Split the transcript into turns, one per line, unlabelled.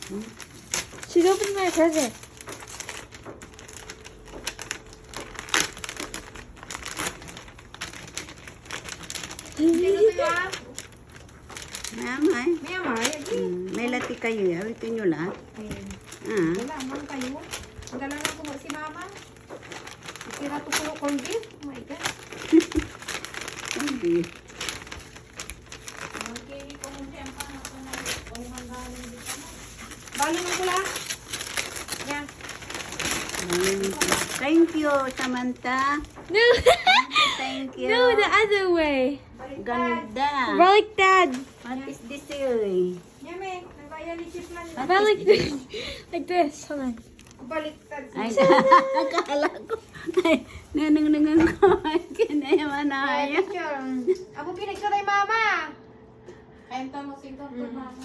She's opening my present.
Mama, eh.
Maya,
May lati kayo, ya. Ito nyo lang. Ah.
wala man kayo. Ang dala na po si mama. Isira to po corn beef. Oh my God.
Hindi.
Balo ng pula. Yan.
Thank you, Samantha.
No,
Thank you.
no, the other way.
Ganda.
Baliktad.
What is this, eh?
Yame, nagbayalisip man.
Balik like this. Hold on.
Baliktad.
Ay, akala ko. Ay, nanang ko. Kinayaman na
Ay,
ayaw.
picture. Ako pinagsaray mama. Kaya mo si Dr. Mama.